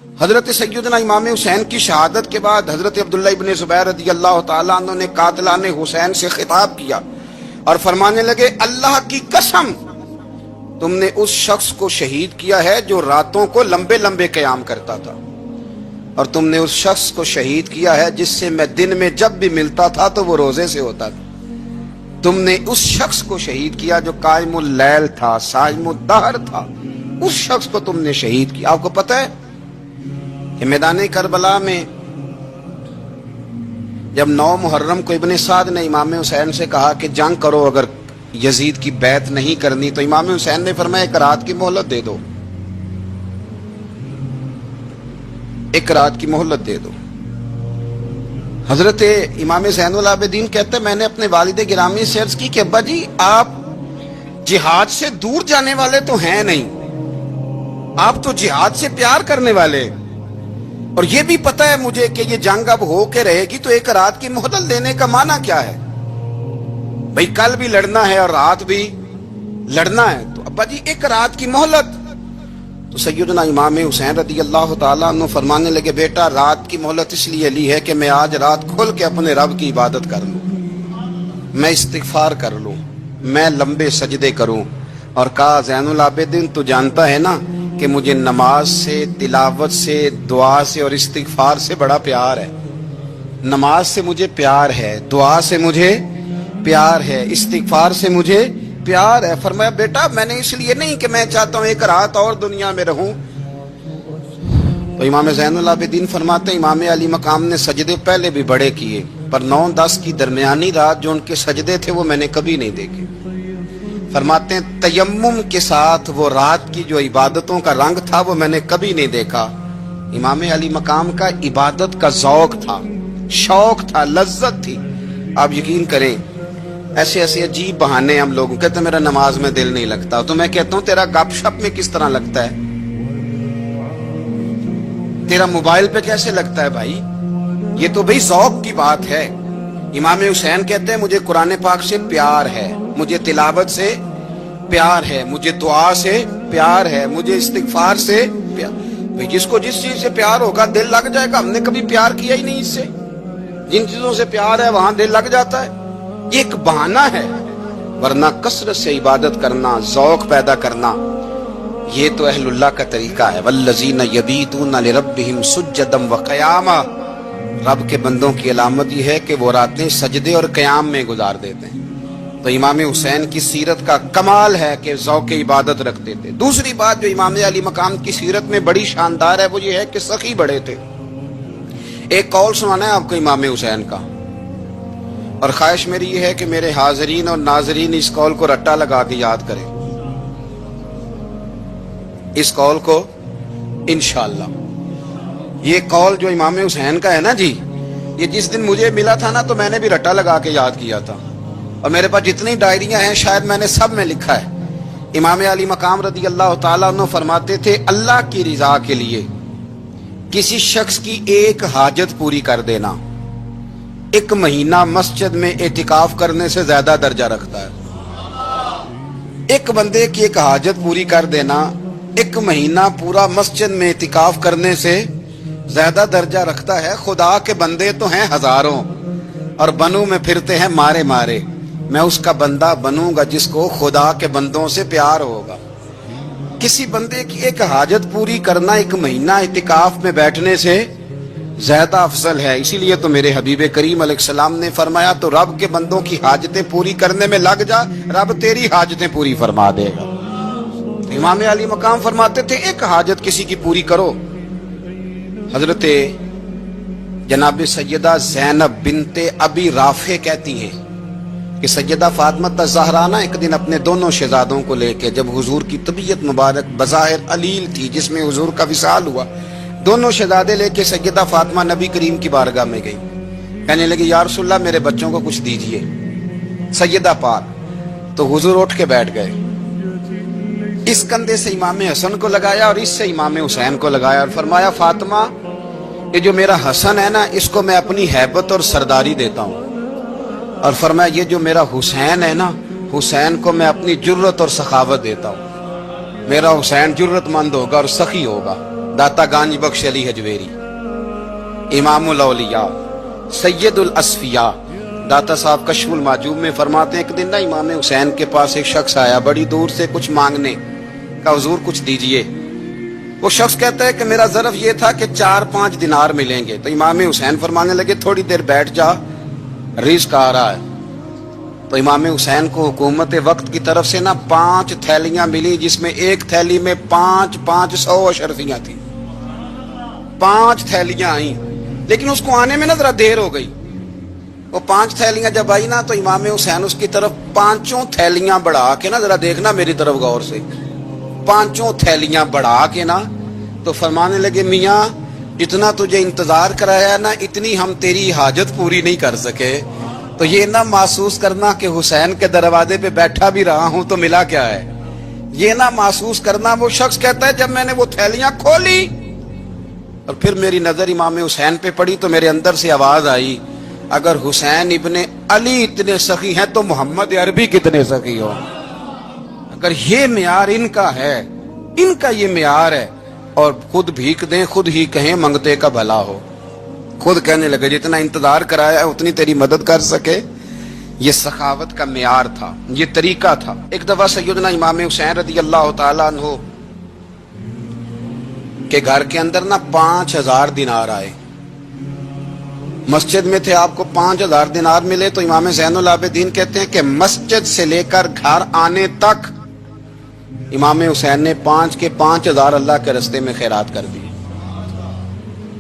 حضرت سیدنا امام حسین کی شہادت کے بعد حضرت عبداللہ ابن زبیر رضی اللہ تعالیٰ عنہ نے قاتلان حسین سے خطاب کیا اور فرمانے لگے اللہ کی قسم تم نے اس شخص کو شہید کیا ہے جو راتوں کو لمبے لمبے قیام کرتا تھا، اور تم نے اس شخص کو شہید کیا ہے جس سے میں دن میں جب بھی ملتا تھا تو وہ روزے سے ہوتا تھا۔ تم نے اس شخص کو شہید کیا جو قائم اللیل تھا، صائم الدہر تھا، اس شخص کو تم نے شہید کیا۔ آپ کو پتہ ہے کہ میدان کربلا میں جب 9 محرم کو ابن سعد نے امام حسین سے کہا کہ جنگ کرو، اگر یزید کی بیعت نہیں کرنی تو امام حسین نے فرمایا ایک رات کی مہلت دے دو، ایک رات کی مہلت دے دو۔ حضرت امام زین العابدین کہتے ہیں میں نے اپنے والد گرامی سے عرض کی کہ ابا جی آپ جہاد سے دور جانے والے تو ہیں نہیں، آپ تو جہاد سے پیار کرنے والے، اور یہ بھی پتہ ہے مجھے کہ یہ جنگ اب ہو کے رہے گی، تو ایک رات کی مہلت دینے کا معنی کیا ہے؟ بھئی کل بھی لڑنا ہے اور رات بھی لڑنا ہے، تو ابا جی ایک رات کی مہلت۔ تو سیدنا امام حسین رضی اللہ تعالیٰ عنہ فرمانے لگے بیٹا رات کی مہلت اس لیے لی ہے کہ میں آج رات کھل کے اپنے رب کی عبادت کر لوں، میں استغفار کر لوں، میں لمبے سجدے کروں۔ اور کہا زین العابدین تو جانتا ہے نا کہ مجھے نماز سے، تلاوت سے، دعا سے اور استغفار سے بڑا پیار ہے۔ نماز سے مجھے پیار ہے، دعا سے مجھے پیار ہے، استغفار سے مجھے پیار ہے۔ فرمایا بیٹا میں نے اس لیے نہیں کہ میں چاہتا ہوں ایک رات اور دنیا میں رہوں۔ تو امام زین العابدین فرماتے ہیں امام علی مقام نے سجدے پہلے بھی بڑے کیے، پر 9-10 کی درمیانی رات جو ان کے سجدے تھے وہ میں نے کبھی نہیں دیکھے۔ فرماتے ہیں تیمم کے ساتھ وہ رات کی جو عبادتوں کا رنگ تھا وہ میں نے کبھی نہیں دیکھا۔ امام علی مقام کا عبادت کا ذوق تھا، شوق تھا، لذت تھی۔ آپ یقین کریں ایسے ایسے عجیب بہانے ہم لوگوں کہتے ہیں میرا نماز میں دل نہیں لگتا، تو میں کہتا ہوں تیرا گپ شپ میں کس طرح لگتا ہے، تیرا موبائل پہ کیسے لگتا ہے بھائی؟ یہ تو بھائی ذوق کی بات ہے۔ امام حسین کہتے ہیں مجھے قرآن پاک سے پیار ہے، مجھے تلاوت سے پیار ہے، مجھے دعا سے پیار ہے، مجھے استغفار سے پیار۔ بھائی جس کو جس چیز سے پیار ہوگا دل لگ جائے گا۔ ہم نے کبھی پیار کیا ہی نہیں اس سے، جن چیزوں سے پیار ہے وہاں دل لگ جاتا ہے۔ یہ ایک بہانہ ہے، ورنہ کثرت سے عبادت کرنا، ذوق پیدا کرنا، یہ تو اہل اللہ کا طریقہ ہے۔ والذین یبیتون لربہم سجدا وقیاما، رب کے بندوں کی علامت یہ ہے کہ وہ راتیں سجدے اور قیام میں گزار دیتے ہیں۔ تو امام حسین کی سیرت کا کمال ہے کہ ذوق عبادت رکھتے تھے۔ دوسری بات جو امام علی مقام کی سیرت میں بڑی شاندار ہے وہ یہ ہے کہ سخی بڑے تھے۔ ایک قول سنانا ہے آپ کو امام حسین کا، اور خواہش میری یہ ہے کہ میرے حاضرین اور ناظرین اس قول کو رٹا لگا کے یاد کریں، اس قول کو انشاءاللہ۔ یہ قول جو امام حسین کا ہے نا جی، یہ جس دن مجھے ملا تھا نا تو میں نے بھی رٹا لگا کے یاد کیا تھا، اور میرے پاس جتنی ڈائریاں ہیں شاید میں نے سب میں لکھا ہے۔ امام علی مقام رضی اللہ تعالیٰ عنہ فرماتے تھے اللہ کی رضا کے لیے کسی شخص کی ایک حاجت پوری کر دینا 1 مہینہ مسجد میں اعتکاف کرنے سے زیادہ درجہ رکھتا ہے۔ ایک بندے کی ایک حاجت پوری کر دینا 1 مہینہ پورا مسجد میں اعتکاف کرنے سے زیادہ درجہ رکھتا ہے۔ خدا کے بندے تو ہیں ہزاروں اور بنوں میں پھرتے ہیں مارے مارے، میں اس کا بندہ بنوں گا جس کو خدا کے بندوں سے پیار ہوگا۔ کسی بندے کی ایک حاجت پوری کرنا 1 مہینہ اعتکاف میں بیٹھنے سے زیادہ افضل ہے۔ اسی لیے تو میرے حبیب کریم علیہ السلام نے فرمایا تو رب کے بندوں کی حاجتیں پوری کرنے میں لگ جا، رب تیری حاجتیں پوری فرما دے گا۔ امام علی مقام فرماتے تھے ایک حاجت کسی کی پوری کرو۔ حضرت جناب سیدہ زینب بنت ابی رافع کہتی ہیں کہ سیدہ فاطمہ الزہرا نا ایک دن اپنے دونوں شہزادوں کو لے کے، جب حضور کی طبیعت مبارک بظاہر علیل تھی جس میں حضور کا وصال ہوا، دونوں شہزادے لے کے سیدہ فاطمہ نبی کریم کی بارگاہ میں گئی، کہنے لگی یا رسول اللہ میرے بچوں کو کچھ دیجئے سیدہ پاک۔ تو حضور اٹھ کے بیٹھ گئے، اس کندھے سے امام حسن کو لگایا اور اس سے امام حسین کو لگایا، اور فرمایا فاطمہ یہ جو میرا حسن ہے نا اس کو میں اپنی ہیبت اور سرداری دیتا ہوں، اور فرمایا یہ جو میرا حسین ہے نا حسین کو میں اپنی جرت اور سخاوت دیتا ہوں، میرا حسین جرت مند ہوگا اور سخی ہوگا۔ दाता गांज बख्श अली हजवेरी, इमामुल औलिया, सैयदुल असफिया। दाता साहब कश्फुल माजूब में फरमाते हैं, एक दिन ना इमाम हुसैन के पास एक शख्स आया बड़ी दूर से कुछ मांगने का, हुजूर कुछ दीजिए। वो शख्स कहता है कि मेरा ज़र्फ ये था कि 4-5 दिनार मिलेंगे। तो इमाम हुसैन फरमाने लगे थोड़ी देर बैठ जा, रिज़्क आ रहा है। तो इमाम हुसैन को हुकूमत वक्त की तरफ से ना 5 थैलियां मिली, जिसमें एक थैली में 500 अशरफियां थी। 5 थैलियां आई, लेकिन उसको आने में ना जरा देर हो गई। वो 5 थैलियां जब आई ना, तो इमाम हुसैन उसकी तरफ 5 थैलियां बढ़ा के ना, जरा देखना मेरी तरफ गौर से, 5 थैलियां बढ़ा के ना, तो फरमाने लगे मियाँ जितना तुझे इंतजार कराया ना, इतनी हम तेरी हाजत पूरी नहीं कर सके। तो ये ना महसूस करना कि हुसैन के दरवाजे पे बैठा भी रहा हूं तो मिला क्या है, ये ना महसूस करना। वो शख्स कहता है जब मैंने वो थैलियां खोली और फिर मेरी नजर इमाम हुसैन पे पड़ी, तो मेरे अंदर से आवाज आई, अगर हुसैन इब्ने अली इतने सखी हैं तो मोहम्मद अरबी कितने सखी हो। अगर ये मियार इनका है, इनका ये मियार है, और खुद भीख दें खुद ही कहें मंगते का भला हो, खुद कहने लगे जितना इंतजार कराया है उतनी तेरी मदद कर सके। ये सखावत का मियार था, ये तरीका था। एक दफा सैयदना इमाम हुसैन रज़ी अल्लाह तआला अन्हु के घर के अंदर ना 5000 दिनार आए। मस्जिद में थे, आपको 5000 दिनार मिले। तो इमाम ज़ैनुल आबिदीन कहते हैं कि मस्जिद से लेकर घर आने तक इमाम हुसैन ने 5 के 5000 अल्लाह के रस्ते में खैरात कर दिए।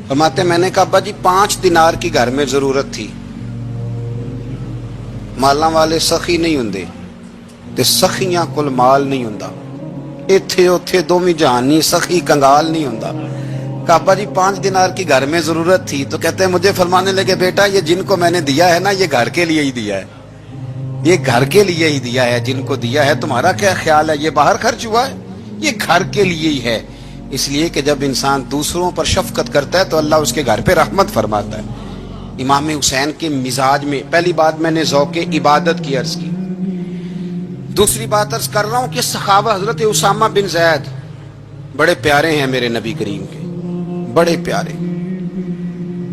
फरमाते मैंने कहा अब्बा जी 5 दिनार की घर में जरूरत थी, माला वाले सखी नहीं हुंदे ते सखियां कुल माल नहीं हुंदा, इत्थे उथे दोमी जहानी सखी कंगाल नहीं हुंदा। कहा अब्बा जी 5 दिनार की घर में जरूरत थी। तो कहते हैं मुझे फरमाने लगे बेटा ये जिनको मैंने दिया है ना, ये घर के लिए ही दिया है, ये घर के लिए ही दिया है। जिनको दिया है तुम्हारा क्या ख्याल है, ये बाहर खर्च हुआ है, ये घर के लिए ही है। इसलिए कि जब इंसान दूसरों पर शफकत करता है तो अल्लाह उसके घर पे रहमत फरमाता है। इमाम हुसैन के मिजाज में पहली बात मैंने ज़ौक़े इबादत की अर्ज की। दूसरी बात अर्ज कर रहा हूं कि सहाबा हजरत उसामा बिन ज़ैद बड़े प्यारे हैं मेरे नबी करीम के, बड़े प्यारे।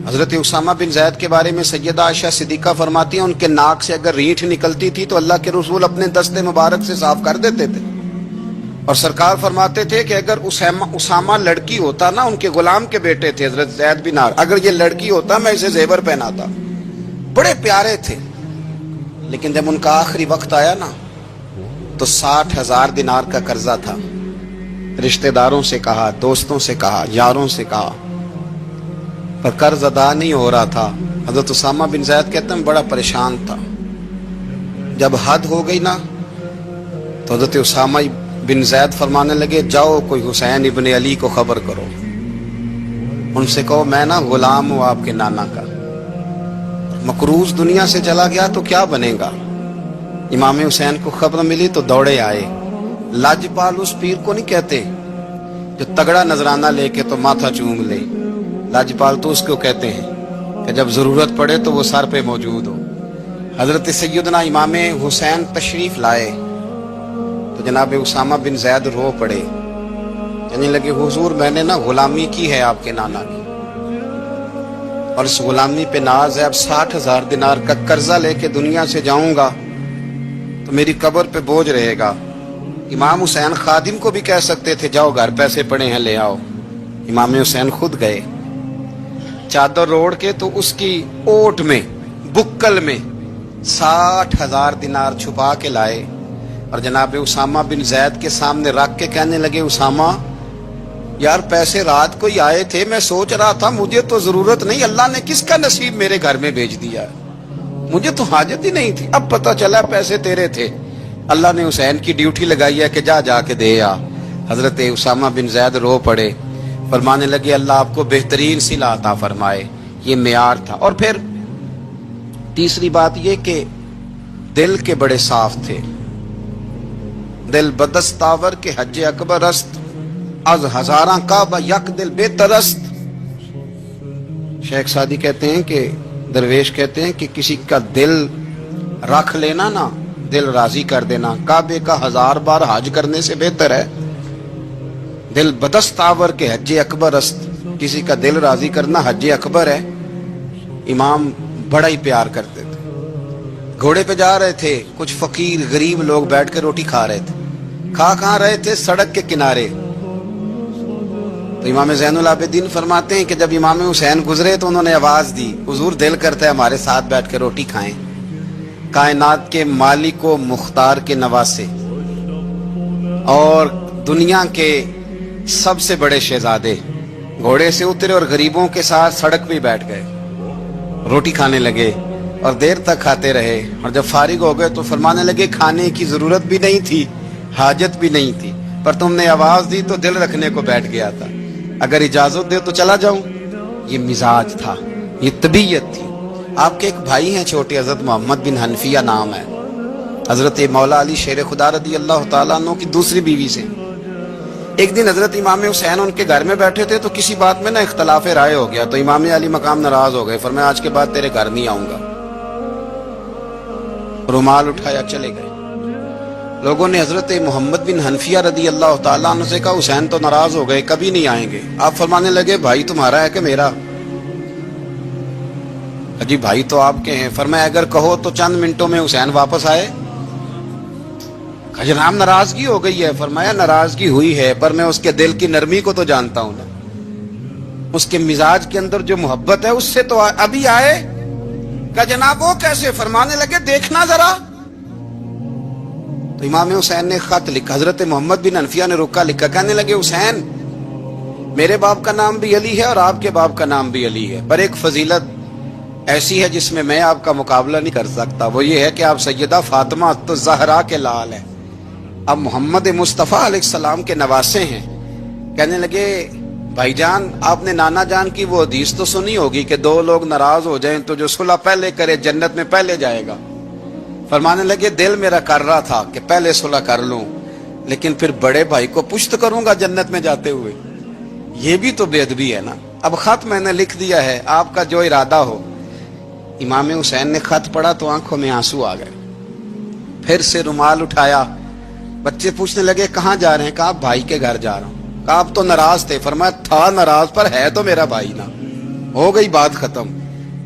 हजरत उसामा बिन ज़ैद के बारे में सैयदा आयशा सिद्दीक़ा फरमाती हैं उनके नाक से अगर रीठ निकलती थी तो अल्लाह के रसूल अपने दस्ते मुबारक से साफ कर देते थे। और सरकार फरमाते थे कि अगर उसामा लड़की होता ना, उनके गुलाम के बेटे थे हजरत ज़ैद बिन हार, अगर ये लड़की होता मैं इसे जेवर पहनाता। बड़े प्यारे थे। लेकिन जब उनका आखिरी वक्त आया ना, तो 60,000 दिनार का कर्जा था। रिश्तेदारों से कहा, दोस्तों से कहा, यारों से कहा, पर कर्ज अदा नहीं हो रहा था। हजरत उसामा बिन ज़ैद कहते हैं बड़ा परेशान था। जब हद हो गई ना, तो हजरत उसामा बिन ज़ैद फरमाने लगे जाओ कोई हुसैन इब्ने अली को खबर करो, उनसे कहो मैं ना गुलाम हूं आपके नाना का, मकरूज दुनिया से चला गया तो क्या बनेगा। इमाम हुसैन को खबर मिली तो दौड़े आए। लाजपाल उस पीर को नहीं कहते जो तगड़ा नजराना लेके तो माथा चूम ले, लाजपाल तो उसको कहते हैं कि जब जरूरत पड़े तो वो सर पे मौजूद हो। हजरत सैयदना इमाम हुसैन तशरीफ लाए तो जनाब उसामा बिन ज़ैद रो पड़े, कहने लगे हुजूर मैंने ना गुलामी की है आपके नाना की, और इस गुलामी पे नाज है। अब 60,000 दिनार का कर्जा लेके दुनिया से जाऊंगा तो मेरी कब्र पे बोझ रहेगा। इमाम हुसैन खादिम को भी कह सकते थे जाओ घर पैसे पड़े हैं ले आओ। इमाम हुसैन खुद गए, चादर ओढ़ के तो उसकी ओट में बुक्कल में 60,000 दिनार छुपा के लाए और जनाब उसामा बिन ज़ैद के सामने रख के कहने लगे उसामा यार पैसे रात को ही आए थे, मैं सोच रहा था मुझे तो जरूरत नहीं, अल्लाह ने किसका नसीब मेरे घर में भेज दिया, मुझे तो हाजत ही नहीं थी, अब पता चला पैसे तेरे थे। अल्लाह ने हुसैन की ड्यूटी लगाई है कि जा जाके दे आ। हजरत उसामा बिन ज़ैद रो पड़े, फरमाने लगे अल्लाह आपको बेहतरीन सिला अता फरमाए। ये मेयार था। और फिर तीसरी बात ये कि दिल के बड़े साफ थे। दिल बदस्तावर के हज अकबर अस्त अज हजारा काबा यक दिल बेतरस्त। शेख सादी कहते हैं कि दरवेश कहते हैं कि किसी का दिल रख लेना ना, दिल राजी कर देना, काबे का 1000 बार हज करने से बेहतर है। दिल बदस्तावर के हज अकबर अस्त, किसी का दिल राजी करना हज अकबर है। इमाम बड़ा ही प्यार करते थे। घोड़े पे जा रहे थे, कुछ फकीर गरीब लोग बैठ के रोटी खा रहे थे। खा कहाँ रहे थे? सड़क के किनारे। तो इमाम ज़ैनुल आबिदीन फरमाते हैं कि जब इमाम हुसैन गुजरे तो उन्होंने आवाज दी, हुजूर दिल करता है हमारे साथ बैठ के रोटी खाएं। कायनात के मालिक व मुख्तार के नवासे और दुनिया के सबसे बड़े शहजादे घोड़े से उतरे और गरीबों के साथ सड़क पे बैठ गए, रोटी खाने लगे और देर तक खाते रहे। और जब फारिग हो गए तो फरमाने लगे खाने की जरूरत भी नहीं थी, हाजत भी नहीं थी, पर तुमने आवाज दी तो दिल रखने को बैठ गया था। अगर इजाजत दे तो चला जाऊं। ये मिजाज था, ये तबीयत थी। आपके एक भाई हैं छोटे, हजरत मोहम्मद बिन हनफिया नाम है, हजरत मौला अली शेर खुदा रदी अल्लाह तआला अन्हु की दूसरी बीवी से। एक दिन हजरत इमाम हुसैन उनके घर में बैठे थे तो किसी बात में ना इख्तलाफ राय हो गया, तो इमाम अली मकाम नाराज हो गए, फरमाया आज के बाद तेरे घर नहीं आऊंगा। रुमाल उठाया चले गए। लोगों ने हजरत मोहम्मद बिन हनफिया रदी अल्लाह तआला अन्हु से कहा हुसैन तो नाराज हो गए, कभी नहीं आएंगे। आप फरमाने लगे भाई तुम्हारा है कि मेरा? अजी भाई तो आपके हैं। फरमाया अगर कहो तो चंद मिनटों में हुसैन वापस आए। जनाब नाराजगी हो गई है। फरमाया नाराजगी हुई है, पर मैं उसके दिल की नरमी को तो जानता हूं ना, उसके मिजाज के अंदर जो मोहब्बत है उससे तो अभी आए। क्या जनाब वो कैसे? फरमाने लगे देखना जरा। तो इमाम हुसैन ने खत लिखा, हजरत मोहम्मद बिन हनफिया ने रुका लिखा, कहने लगे हुसैन मेरे बाप का नाम भी अली है और आपके बाप का नाम भी अली है, पर एक फजीलत ऐसी है जिसमें मैं आपका मुकाबला नहीं कर सकता। वो ये है कि आप सैयदा फातिमा तो ज़हरा के लाल है, अब मोहम्मद मुस्तफ़ा अलैहिस्सलाम के नवासे हैं। कहने लगे भाईजान आपने नाना जान की वो हदीस तो सुनी होगी कि दो लोग नाराज हो जाएं तो जो सुलह पहले करे जन्नत में पहले जाएगा। फरमाने लगे दिल मेरा कर रहा था कि पहले सुलह कर लूं, लेकिन फिर बड़े भाई को पुश्त करूंगा जन्नत में जाते हुए, ये भी तो बेअदबी है ना। अब खत मैंने लिख दिया है, आपका जो इरादा हो। इमाम हुसैन ने खत पढ़ा तो आंखों में आंसू आ गए। फिर से रुमाल उठाया। बच्चे पूछने लगे कहाँ जा रहे हैं? कहा भाई के घर जा रहा हूं। कहा आप तो नाराज थे। फरमाया था नाराज, पर है तो मेरा भाई ना। हो गई बात खत्म।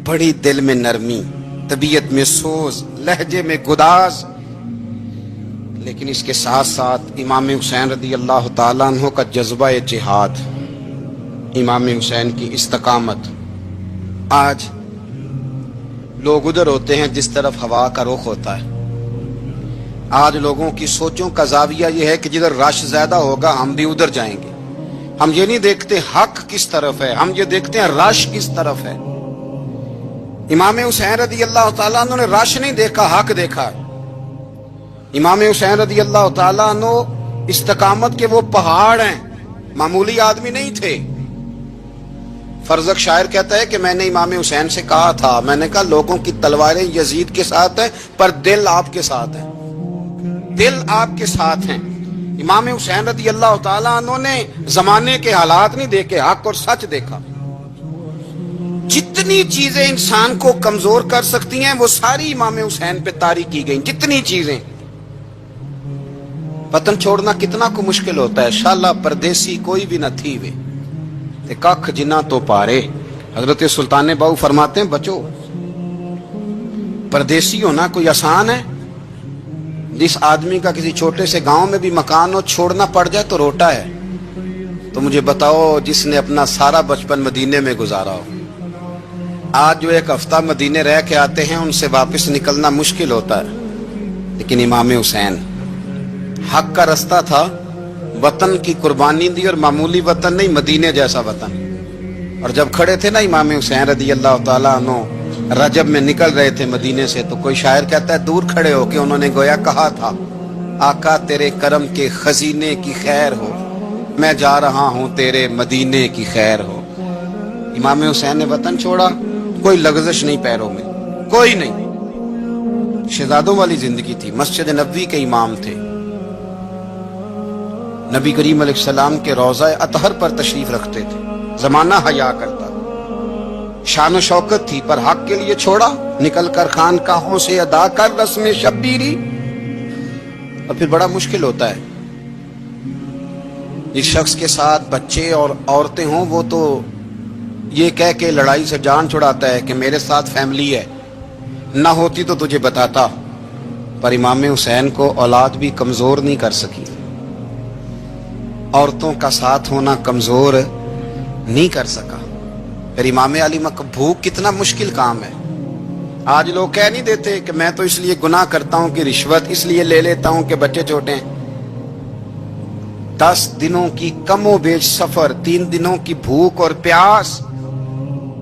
बड़ी दिल में नरमी, तबीयत में सोज, लहजे में गुदास, लेकिन इसके साथ साथ इमाम हुसैन रदी अल्लाह तआला अन्हु का जज्बा जिहाद, इमाम हुसैन की इस्तकामत। आज लोग उधर होते हैं जिस तरफ हवा का रुख होता है। आज लोगों की सोचों का जाविया यह है कि जिधर रश ज्यादा होगा हम भी उधर जाएंगे। हम ये नहीं देखते हक किस तरफ है, हम ये देखते हैं रश किस तरफ है। इमाम हुसैन रदी अल्लाह तआला अन्हु ने रश नहीं देखा, हक देखा। इमाम हुसैन रदी अल्लाह तआला अन्हु इस्तकामत के वो पहाड़ हैं, मामूली आदमी नहीं थे। फरजक शायर कहता है कि मैंने इमाम हुसैन से कहा था, मैंने कहा लोगों की तलवारें यजीद के साथ है पर दिल आपके साथ है, दिल आपके साथ हैं। इमाम हुसैन रदी अल्लाह तआला अन्हु ने जमाने के हालात नहीं देखे, हक और सच देखा। जितनी चीजें इंसान को कमजोर कर सकती हैं वो सारी इमाम हुसैन पे तारी की गई। जितनी चीजें, वतन छोड़ना कितना को मुश्किल होता है। शाला परदेसी कोई भी न थी वे ते कख जिन्ना तो पारे। हजरत सुल्तान बाहू फरमाते हैं बचो, परदेसी होना कोई आसान है? जिस आदमी का किसी छोटे से गांव में भी मकान हो छोड़ना पड़ जाए तो रोटा है। तो मुझे बताओ जिसने अपना सारा बचपन मदीने में गुजारा हो, आज जो एक हफ्ता मदीने रह के आते हैं उनसे वापस निकलना मुश्किल होता है। लेकिन इमाम हुसैन हक का रास्ता था, वतन की कुर्बानी दी, और मामूली वतन नहीं, मदीने जैसा वतन। और जब खड़े थे ना इमाम हुसैन रदी अल्लाह तआला अन्हु रजब में निकल रहे थे मदीने से, तो कोई शायर कहता है दूर खड़े होके उन्होंने गोया कहा था आका तेरे करम के खजीने की खैर हो, मैं जा रहा हूं तेरे मदीने की खैर हो। इमाम हुसैन ने वतन छोड़ा, कोई लग़ज़श नहीं पैरों में, कोई नहीं। शहजादों वाली जिंदगी थी। मस्जिद नबवी के इमाम थे, नबी करीम अलैहिस्सलाम के रोज़ा अतहर पर तशरीफ रखते थे। जमाना हया करता, शान शौकत थी, पर हक के लिए छोड़ा। निकल कर खानकाहों से अदा कर रस्म शब्बीरी। और फिर बड़ा मुश्किल होता है جس شخص کے ساتھ بچے اور عورتیں ہوں وہ تو یہ کہہ کے لڑائی سے جان چھڑاتا ہے کہ میرے ساتھ فیملی ہے، نہ ہوتی تو تجھے بتاتا، پر امام حسین کو اولاد بھی کمزور نہیں کر سکی، عورتوں کا ساتھ ہونا کمزور نہیں کر سکا۔ پھر امام علی مکہ بھوک کتنا مشکل کام ہے۔ آج لوگ کہہ نہیں دیتے کہ میں تو اس لیے گناہ کرتا ہوں کہ رشوت اس لیے لے لیتا ہوں کہ بچے چھوٹے ہیں۔ 10 دنوں کی کم و بیش سفر، 3 دنوں کی بھوک اور پیاس،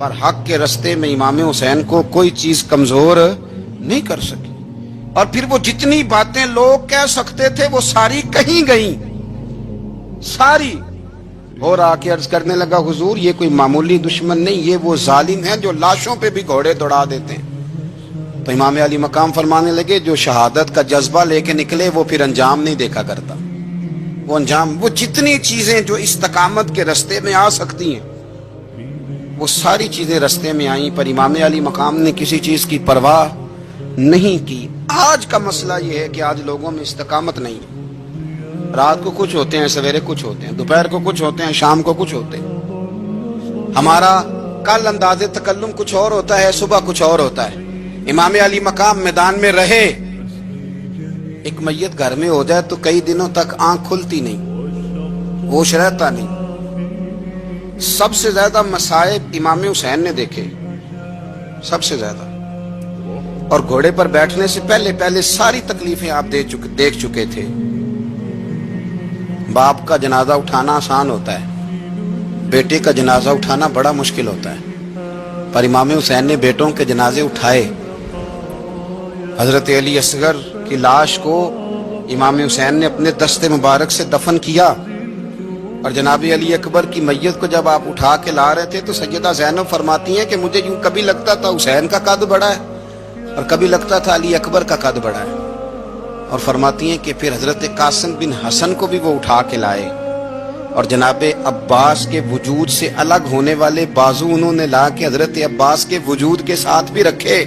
پر حق کے رستے میں امام حسین کو کوئی چیز کمزور نہیں کر سکی۔ اور پھر وہ جتنی باتیں لوگ کہہ سکتے تھے وہ ساری کہیں گئیں، ساری۔ اور آ کے عرض کرنے لگا حضور یہ کوئی معمولی دشمن نہیں، یہ وہ ظالم ہیں جو لاشوں پہ بھی گھوڑے دوڑا دیتے ہیں۔ تو امام علی مقام فرمانے لگے جو شہادت کا جذبہ لے کے نکلے وہ پھر انجام نہیں دیکھا کرتا۔ وہ انجام، وہ جتنی چیزیں جو استقامت کے رستے میں آ سکتی ہیں وہ ساری چیزیں رستے میں آئیں، پر امام علی مقام نے کسی چیز کی پرواہ نہیں کی۔ آج کا مسئلہ یہ ہے کہ آج لوگوں میں استقامت نہیں ہے۔ رات کو کچھ ہوتے ہیں، سویرے کچھ ہوتے ہیں، دوپہر کو کچھ ہوتے ہیں، شام کو کچھ ہوتے ہیں۔ ہمارا کل انداز تکلم کچھ اور ہوتا ہے، صبح کچھ اور ہوتا ہے۔ امام علی مقام میدان میں رہے، ایک میت گھر میں ہو جائے تو کئی دنوں تک آنکھ کھلتی نہیں، ہوش رہتا نہیں۔ سب سے زیادہ مصائب امام حسین نے دیکھے، سب سے زیادہ، اور گھوڑے پر بیٹھنے سے پہلے ساری تکلیفیں آپ دیکھ چکے تھے۔ باپ کا جنازہ اٹھانا آسان ہوتا ہے، بیٹے کا جنازہ اٹھانا بڑا مشکل ہوتا ہے، پر امام حسین نے بیٹوں کے جنازے اٹھائے۔ حضرت علی اصغر کی لاش کو امام حسین نے اپنے دست مبارک سے دفن کیا، اور جناب علی اکبر کی میت کو جب آپ اٹھا کے لا رہے تھے تو سیدہ زینب فرماتی ہیں کہ مجھے یوں کبھی لگتا تھا حسین کا قد بڑا ہے اور کبھی لگتا تھا علی اکبر کا قد بڑا ہے، اور فرماتی ہیں کہ پھر حضرت قاسم بن حسن کو بھی وہ اٹھا کے لائے، اور جناب عباس کے وجود سے الگ ہونے والے بازو انہوں نے لا کے حضرت عباس کے وجود کے ساتھ بھی رکھے۔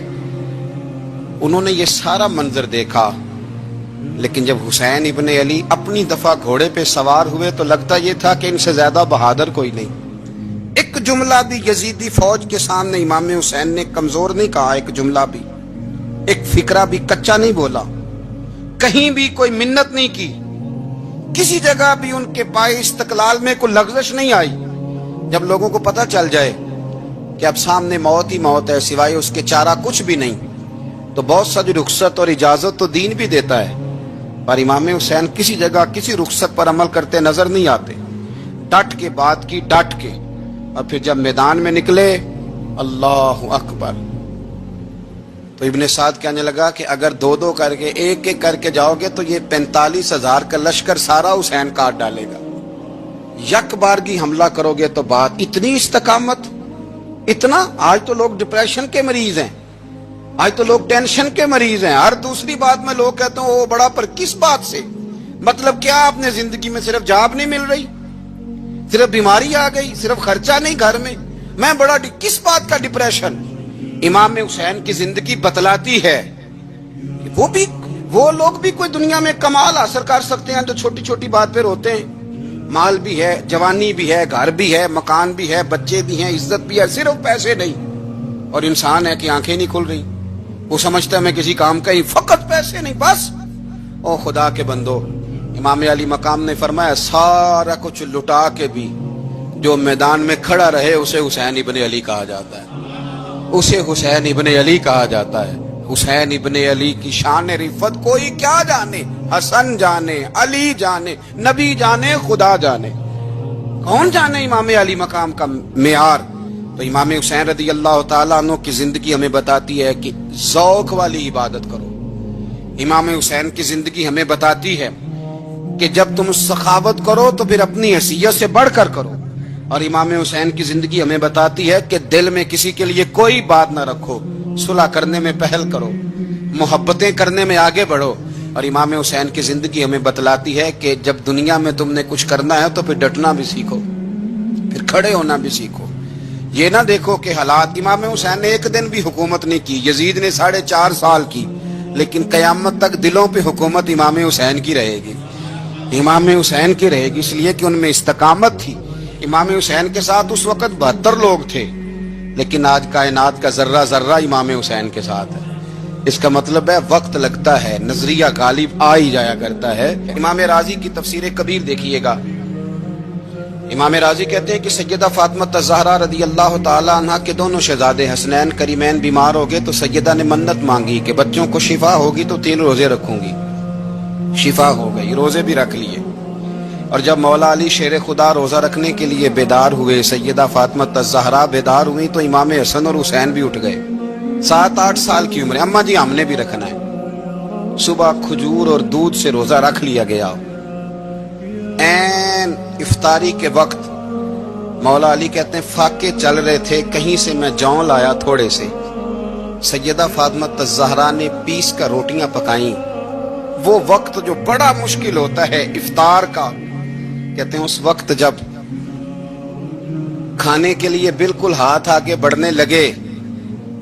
انہوں نے یہ سارا منظر دیکھا، لیکن جب حسین ابن علی اپنی دفعہ گھوڑے پہ سوار ہوئے تو لگتا یہ تھا کہ ان سے زیادہ بہادر کوئی نہیں۔ ایک جملہ بھی یزیدی فوج کے سامنے امام حسین نے کمزور نہیں کہا، ایک جملہ بھی، ایک فکرہ بھی کچا نہیں بولا، کہیں بھی کوئی منت نہیں کی، کسی جگہ بھی ان کے پائے استقلال میں کوئی لغزش نہیں آئی۔ جب لوگوں کو پتہ چل جائے کہ اب سامنے موت ہی موت ہے، سوائے اس کے چارہ کچھ بھی نہیں، تو بہت ساری رخصت اور اجازت تو دین بھی دیتا ہے، پر امام حسین کسی جگہ کسی رخصت پر عمل کرتے نظر نہیں آتے، ڈٹ کے بات کی، ڈٹ کے۔ اور پھر جب میدان میں نکلے، اللہ اکبر، تو ابن سعد کہنے لگا کہ اگر 2 کر کے، ایک کر کے جاؤ گے تو یہ 45,000 کا لشکر سارا حسین کاٹ ڈالے گا، یک بارگی حملہ کرو گے تو بات۔ اتنی استقامت، اتنا۔ آج تو لوگ ڈپریشن کے مریض ہیں، آج تو لوگ ٹینشن کے مریض ہیں، ہر دوسری بات میں لوگ کہتے ہیں وہ بڑا، پر کس بات سے؟ مطلب کیا آپ نے زندگی میں صرف جاب نہیں مل رہی، صرف بیماری آ گئی، صرف خرچہ نہیں گھر میں بڑا، کس بات کا ڈپریشن؟ امام حسین کی زندگی بتلاتی ہے کہ وہ لوگ بھی کوئی دنیا میں کمال حاصل کر سکتے ہیں جو چھوٹی چھوٹی بات پہ روتے ہیں۔ مال بھی ہے، جوانی بھی ہے، گھر بھی ہے، مکان بھی ہے، بچے بھی ہیں، عزت بھی ہے، صرف پیسے نہیں۔ اور انسان ہے کہ آنکھیں نہیں کھل رہی، وہ سمجھتا ہے میں کسی کام کا ہی، فقط پیسے نہیں بس۔ او خدا کے بندو، امام علی مقام نے فرمایا سارا کچھ لٹا کے بھی جو میدان میں کھڑا رہے اسے حسین ابن علی کہا جاتا ہے، اسے حسین ابن علی کہا جاتا ہے۔ حسین ابن علی کی شان رفت کوئی کیا جانے، حسن جانے، علی جانے، نبی جانے، خدا جانے، کون جانے امام علی مقام کا معیار۔ تو امام حسین رضی اللہ تعالیٰ عنہ کی زندگی ہمیں بتاتی ہے کہ ذوق والی عبادت کرو۔ امام حسین کی زندگی ہمیں بتاتی ہے کہ جب تم سخاوت کرو تو پھر اپنی حیثیت سے بڑھ کر کرو، اور امام حسین کی زندگی ہمیں بتاتی ہے کہ دل میں کسی کے لیے کوئی بات نہ رکھو، صلح کرنے میں پہل کرو، محبتیں کرنے میں آگے بڑھو۔ اور امام حسین کی زندگی ہمیں بتلاتی ہے کہ جب دنیا میں تم نے کچھ کرنا ہے تو پھر ڈٹنا بھی سیکھو، پھر کھڑے ہونا بھی سیکھو۔ یہ نہ دیکھو کہ حالات، امام حسین نے ایک دن بھی حکومت نہیں کی، یزید نے 4.5 سال کی، لیکن قیامت تک دلوں پہ حکومت امام حسین کی رہے گی۔ इमाम हुसैन की रहेगी, इसलिए कि उनमें इस्तकामत थी। इमाम हुसैन के साथ उस वक्त 72 लोग थे, लेकिन आज कायनात का जर्रा जर्रा इमाम हुसैन के साथ है। इसका मतलब है वक्त लगता है, नजरिया गालिब आ ही जाया करता है। इमाम राजी की तफसीर कबीर देखिएगा। इमाम राजी कहते हैं कि सैयदा फातिमा ज़हरा रदी अल्लाह ताला अन्हा के दोनों शहजादे हसनैन करीमैन बीमार हो गए तो सैयदा ने मन्नत मांगी कि बच्चों को शिफा होगी तो 3 रोजे रखूंगी। शिफा हो गई, रोजे भी रख लिए। और जब मौला अली शेर खुदा रोजा रखने के लिए बेदार हुए, सैयदा फातिमा ज़हरा बेदार हुई तो इमाम हसन और हुसैन भी उठ गए। 7-8 साल की उम्र, अम्मा जी हमने भी रखना है। सुबह खजूर और दूध से रोजा रख लिया गया। ऐन इफ्तारी के वक्त मौला अली कहते हैं फाके चल रहे थे, कहीं से मैं जौ लाया थोड़े से। सैयदा फातिमा ज़हरा ने पीस कर रोटियां पकाई। वो वक्त जो बड़ा मुश्किल होता है इफ्तार का, कहते हैं उस वक्त जब खाने के लिए बिल्कुल हाथ आगे बढ़ने लगे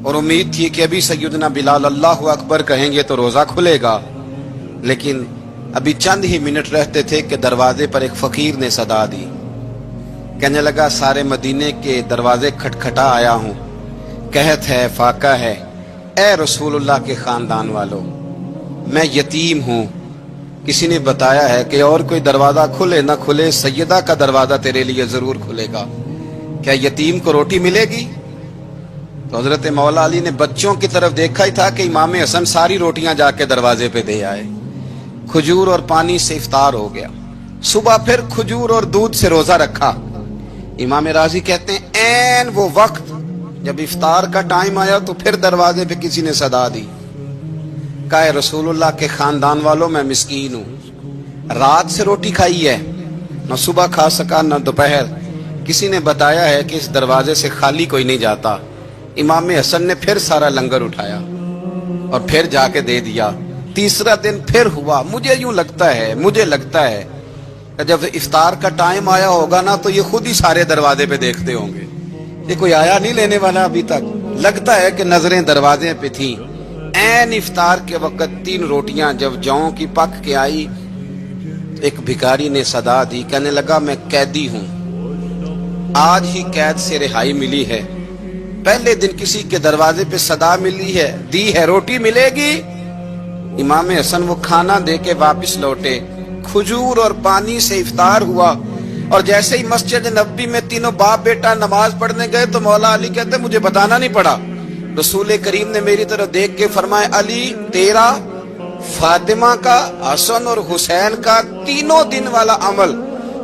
और उम्मीद थी कि अभी सैयदना बिलाल अल्लाहु अकबर कहेंगे तो रोजा खुलेगा, लेकिन अभी चंद ही मिनट रहते थे कि दरवाजे पर एक फकीर ने सदा दी। कहने लगा सारे मदीने के दरवाजे खटखटा आया हूं, कहत है फाका है, ए रसूलुल्लाह के खानदान वालों, मैं यतीम हूं। किसी ने बताया है कि और कोई दरवाजा खुले ना खुले, सैयदा का दरवाजा तेरे लिए जरूर खुलेगा। क्या यतीम को रोटी मिलेगी? तो हजरत मौला अली ने बच्चों की तरफ देखा ही था कि इमाम हसन सारी रोटियां जाके दरवाजे पे दे आए। खजूर और पानी से इफ्तार हो गया। सुबह फिर खजूर और दूध से रोजा रखा। इमाम राजी कहते हैं ऐन वो वक्त जब इफ्तार का टाइम आया तो फिर दरवाजे पे किसी ने सदा दी। कहा रसूलुल्लाह के खानदान वालों, मैं मिस्कीन हूं, रात से रोटी खाई है, न सुबह खा सका न दोपहर। किसी ने बताया है कि इस दरवाजे से खाली कोई नहीं जाता। इमाम हसन ने फिर सारा लंगर उठाया और फिर जाके दे दिया। तीसरा दिन फिर हुआ। मुझे लगता है जब इफ्तार का टाइम आया होगा ना तो ये खुद ही सारे दरवाजे पे देखते होंगे, ये कोई आया नहीं लेने वाला अभी तक। लगता है कि नजरें दरवाजे पे थी। ऐन इफ्तार के वक्त 3 रोटियां जब जौ की पक के आई, एक भिखारी ने सदा दी। कहने लगा मैं कैदी हूं, आज ही कैद से रिहाई मिली है। पहले दिन किसी के दरवाजे पे सदा मिली है, दी है रोटी मिलेगी। इमाम हसन वो खाना दे के वापिस लौटे। खजूर और पानी से इफ्तार हुआ और जैसे ही मस्जिद नबी में तीनों बाप बेटा नमाज पढ़ने गए तो मौला अली कहते मुझे बताना नहीं पड़ा। रसूल करीम ने मेरी तरफ देख के फरमाया, अली तेरा, फातिमा का, हसन और हुसैन का 3 दिन वाला अमल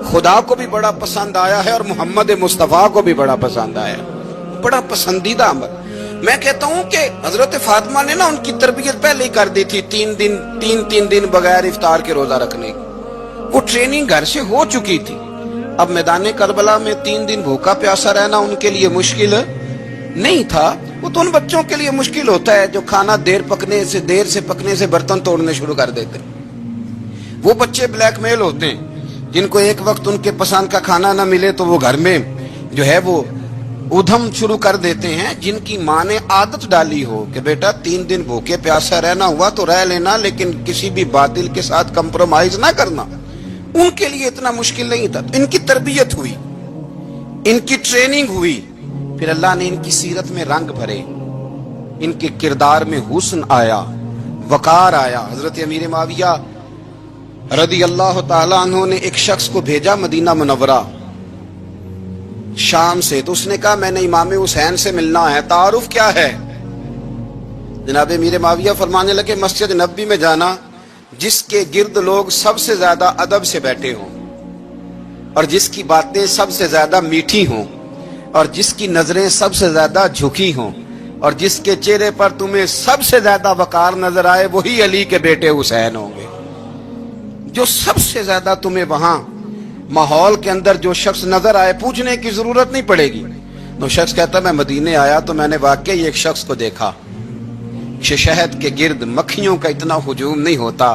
खुदा को भी बड़ा पसंद आया है और मोहम्मद मुस्तफा को भी बड़ा पसंद आया, बड़ा पसंदीदा अमल। मैं कहता हूं कि हजरत फातिमा ने ना उनकी तरबियत पहले ही कर दी थी। 3 दिन बगैर इफ्तार के रोजा रखने की वो ट्रेनिंग घर से हो चुकी थी। अब मैदान करबला में 3 दिन भूखा प्यासा रहना उनके लिए मुश्किल नहीं था। वो तो उन बच्चों के लिए मुश्किल होता है जो खाना देर से पकने से बर्तन तोड़ने शुरू कर देते। वो बच्चे ब्लैकमेल होते हैं जिनको एक वक्त उनके पसंद का खाना ना मिले तो वो घर में जो है वो उधम शुरू कर देते हैं। जिनकी माँ ने आदत डाली हो कि बेटा 3 दिन भूखे प्यासा रहना हुआ तो रह लेना, लेकिन किसी भी बातिल के साथ कंप्रोमाइज ना करना, उनके लिए इतना मुश्किल नहीं था। तो इनकी तरबियत हुई, इनकी ट्रेनिंग हुई, फिर अल्लाह ने इनकी सीरत में रंग भरे, इनके किरदार में हुस्न आया, वकार आया। हजरत अमीर माविया रदी अल्लाह ताला अन्हु ने एक शख्स को भेजा मदीना मुनव्वरा शाम से, तो उसने कहा मैंने इमाम हुसैन से मिलना है, तारुफ क्या है? जनाब अमीर माविया फरमाने लगे मस्जिद नबी में जाना जिसके गिर्द लोग सबसे ज्यादा अदब से बैठे हों और जिसकी बातें सबसे ज्यादा मीठी हों और जिसकी नजरें सबसे ज्यादा झुकी हों और जिसके चेहरे पर तुम्हें सबसे ज्यादा वकार नजर आए, वही अली के बेटे हुसैन होंगे। जो सबसे ज्यादा तुम्हें वहां माहौल के अंदर जो शख्स नजर आए, पूछने की जरूरत नहीं पड़ेगी। तो शख्स कहता मैं मदीने आया तो मैंने वाकई एक शख्स को देखा, शहद के गिर्द मक्खियों का इतना हुजूम नहीं होता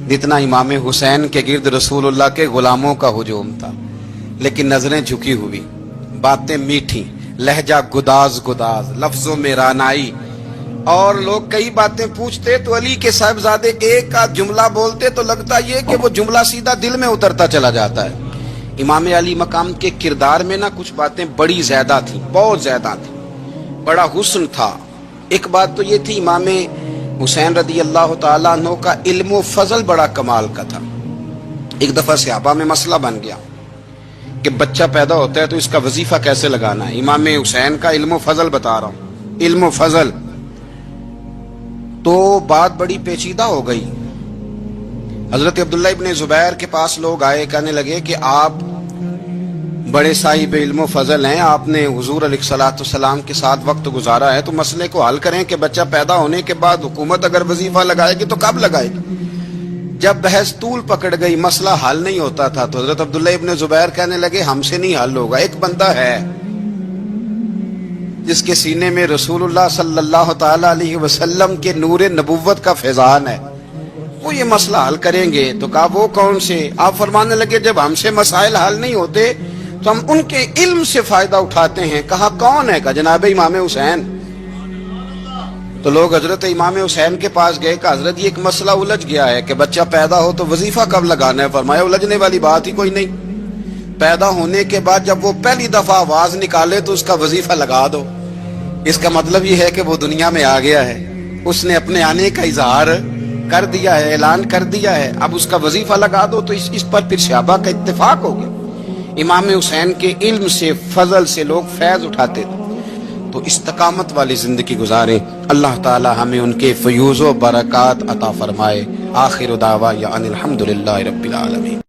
जितना इमाम हुसैन के गिर्द रसूलुल्लाह के गुलामों का हुजूम था। लेकिन नजरें झुकी हुई, बातें मीठी, लहजा गुदाज गुदाज, लफ्जों में रानाई, اور لوگ کئی باتیں پوچھتے تو علی کے صاحبزادے ایک آدھ جملہ بولتے تو لگتا یہ کہ وہ جملہ سیدھا دل میں اترتا چلا جاتا ہے۔ امام علی مقام کے کردار میں نا کچھ باتیں بڑی زیادہ تھیں، بہت زیادہ تھیں، بڑا حسن تھا۔ ایک بات تو یہ تھی، امام حسین رضی اللہ تعالیٰ عنہ کا علم و فضل بڑا کمال کا تھا۔ ایک دفعہ صحابہ میں مسئلہ بن گیا کہ بچہ پیدا ہوتا ہے تو اس کا وظیفہ کیسے لگانا ہے۔ امام حسین کا علم و فضل بتا رہا ہوں، علم و فضل۔ تو بات بڑی پیچیدہ ہو گئی۔ حضرت عبداللہ ابن زبیر کے پاس لوگ آئے، کہنے لگے کہ آپ بڑے صاحب علم و فضل ہیں، آپ نے حضور علیہ الصلوۃ والسلام کے ساتھ وقت گزارا ہے، تو مسئلے کو حل کریں کہ بچہ پیدا ہونے کے بعد حکومت اگر وظیفہ لگائے گی تو کب لگائے گی۔ جب بحث طول پکڑ گئی، مسئلہ حل نہیں ہوتا تھا، تو حضرت عبداللہ ابن زبیر کہنے لگے ہم سے نہیں حل ہوگا، ایک بندہ ہے جس کے سینے میں رسول اللہ صلی اللہ تعالی علیہ وسلم کے نور نبوت کا فیضان ہے، وہ یہ مسئلہ حل کریں گے۔ تو کہا وہ کون سے؟ آپ فرمانے لگے جب ہم سے مسائل حل نہیں ہوتے تو ہم ان کے علم سے فائدہ اٹھاتے ہیں۔ کہا کون ہے؟ کہا جناب امام حسین۔ تو لوگ حضرت امام حسین کے پاس گئے کہ حضرت یہ ایک مسئلہ الجھ گیا ہے کہ بچہ پیدا ہو تو وظیفہ کب لگانا ہے۔ فرمایا الجھنے والی بات ہی کوئی نہیں، پیدا ہونے کے بعد جب وہ پہلی دفعہ آواز نکالے تو اس کا وظیفہ لگا دو۔ اس کا مطلب یہ ہے کہ وہ دنیا میں آ گیا ہے، اس نے اپنے آنے کا اظہار کر دیا ہے، اعلان کر دیا ہے، اب اس کا وظیفہ لگا دو۔ تو اس پر پھر صحابہ کا اتفاق ہو گیا۔ امام حسین کے علم سے، فضل سے لوگ فیض اٹھاتے تھے۔ تو استقامت والی زندگی گزاریں، اللہ تعالی ہمیں ان کے فیوز و برکات عطا فرمائے۔ آخر دعوانا ان الحمدللہ رب العالمین۔